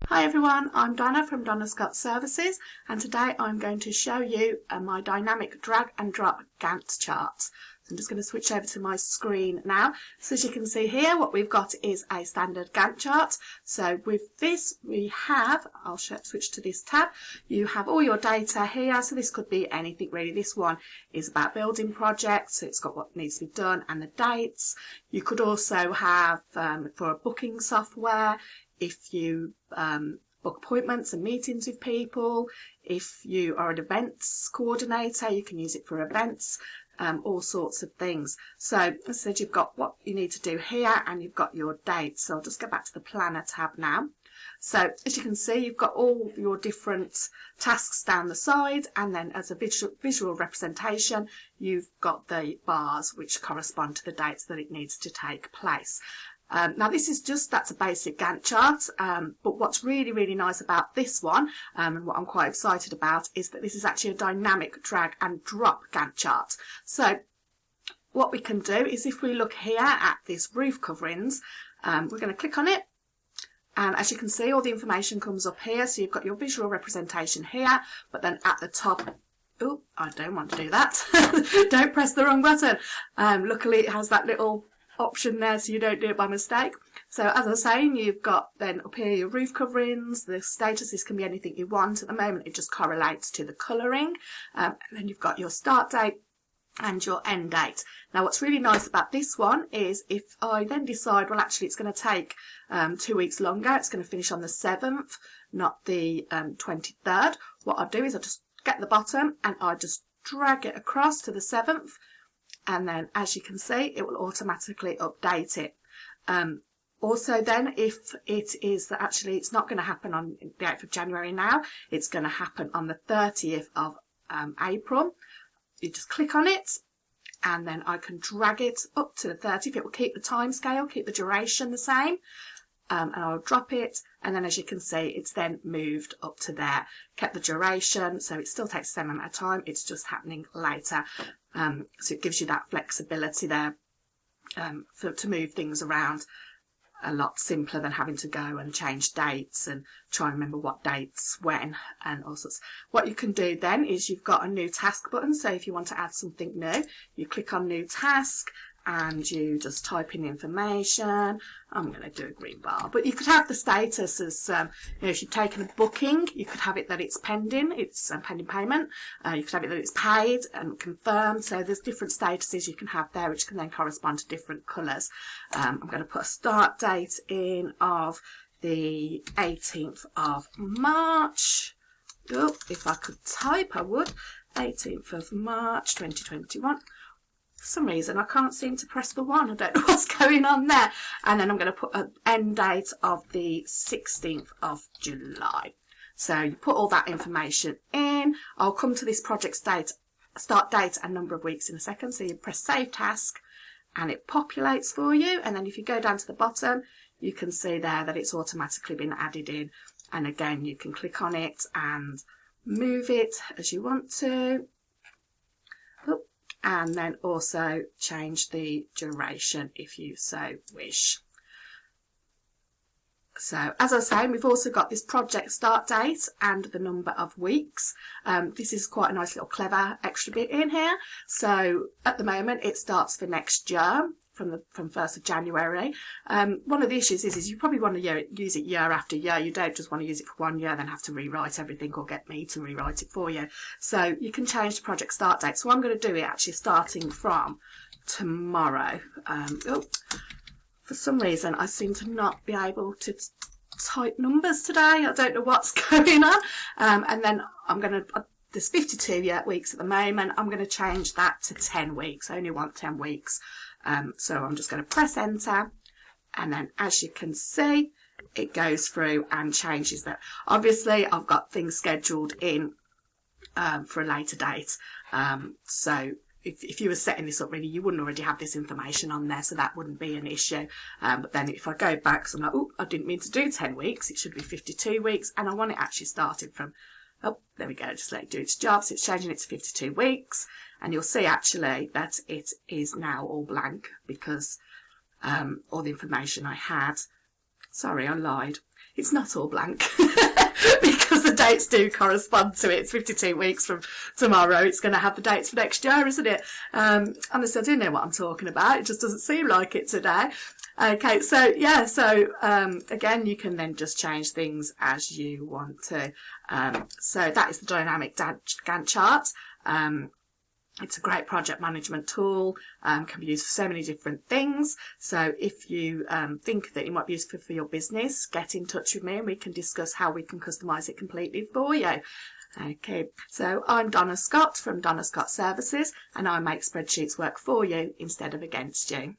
Hi everyone, I'm Donna from Donna Scott Services, and today I'm going to show you my dynamic drag and drop Gantt charts. So I'm just going to switch over to my screen now. So as you can see here, what we've got is a standard Gantt chart. So with this we have, I'll switch to this tab, you have all your data here. So this could be anything really. This one is about building projects, so it's got what needs to be done and the dates. You could also have for a booking software, if you book appointments and meetings with people. If you are an events coordinator, you can use it for events, all sorts of things. So as I said, you've got what you need to do here and you've got your dates. So I'll just go back to the planner tab now. So as you can see, you've got all your different tasks down the side, and then as a visual representation, you've got the bars which correspond to the dates that it needs to take place. Now this is that's a basic Gantt chart, but what's really nice about this one, and what I'm quite excited about, is that this is actually a dynamic drag and drop Gantt chart. So what we can do is, if we look here at this roof coverings, we're going to click on it, and as you can see, all the information comes up here. So you've got your visual representation here, but then at the top, oh, I don't want to do that. Don't press the wrong button. Luckily it has that little option there so you don't do it by mistake. So as I was saying, you've got then up here your roof coverings, the status. This can be anything you want. At the moment it just correlates to the colouring, and then you've got your start date and your end date. Now what's really nice about this one is, if I then decide, well actually it's going to take 2 weeks longer, it's going to finish on the 7th, not the 23rd, what I'll do is I'll just get the bottom and I just drag it across to the 7th, and then as you can see it will automatically update it. Also then, if it is that actually it's not going to happen on the 8th of January now, it's going to happen on the 30th of April, you just click on it and then I can drag it up to the 30th. It will keep the time scale, keep the duration the same, and I'll drop it, and then as you can see it's then moved up to there, kept the duration, so it still takes the same amount of time, it's just happening later. So it gives you that flexibility there to move things around, a lot simpler than having to go and change dates and try and remember what dates when and all sorts. What you can do then is, you've got a new task button, so if you want to add something new, you click on new task and you just type in information. I'm going to do a green bar, but you could have the status as, if you've taken a booking, you could have it that it's pending, it's pending payment. You could have it that it's paid and confirmed. So there's different statuses you can have there, which can then correspond to different colours. I'm going to put a start date in of the 18th of March. Oh, if I could type, I would. 18th of March 2021. For some reason I can't seem to press the one. I don't know what's going on there. And then I'm going to put an end date of the 16th of July. So you put all that information in. I'll come to this project start date and number of weeks in a second. So you press save task and it populates for you. And then if you go down to the bottom, you can see there that it's automatically been added in. And again, you can click on it and move it as you want to. And then also change the duration if you so wish. So as I was saying, we've also got this project start date and the number of weeks. This is quite a nice little clever extra bit in here. So at the moment it starts for next year, from 1st of January. One of the issues is you probably want to use it year after year. You don't just want to use it for 1 year, then have to rewrite everything or get me to rewrite it for you. So you can change the project start date. So I'm going to do it actually starting from tomorrow. For some reason I seem to not be able to type numbers today. I don't know what's going on. And then I'm going to, there's 52 weeks at the moment. I'm going to change that to 10 weeks. I only want 10 weeks. So I'm just going to press enter, and then as you can see it goes through and changes that. Obviously I've got things scheduled in for a later date, so if you were setting this up, really you wouldn't already have this information on there, so that wouldn't be an issue. But then if I go back, so I'm like, oh, I didn't mean to do 10 weeks, it should be 52 weeks, and I want it actually started from, oh, there we go, just let it do its job. So it's changing it to 52 weeks, and you'll see actually that it is now all blank because all the information I had Sorry, I lied. It's not all blank because the dates do correspond to it. It's 52 weeks from tomorrow. It's going to have the dates for next year, isn't it? Honestly, I do know what I'm talking about. It just doesn't seem like it today. Okay, so yeah, so again, you can then just change things as you want to. So that is the dynamic Gantt chart. It's a great project management tool, can be used for so many different things. So if you think that it might be useful for your business, get in touch with me and we can discuss how we can customise it completely for you. Okay, so I'm Donna Scott from Donna Scott Services, and I make spreadsheets work for you instead of against you.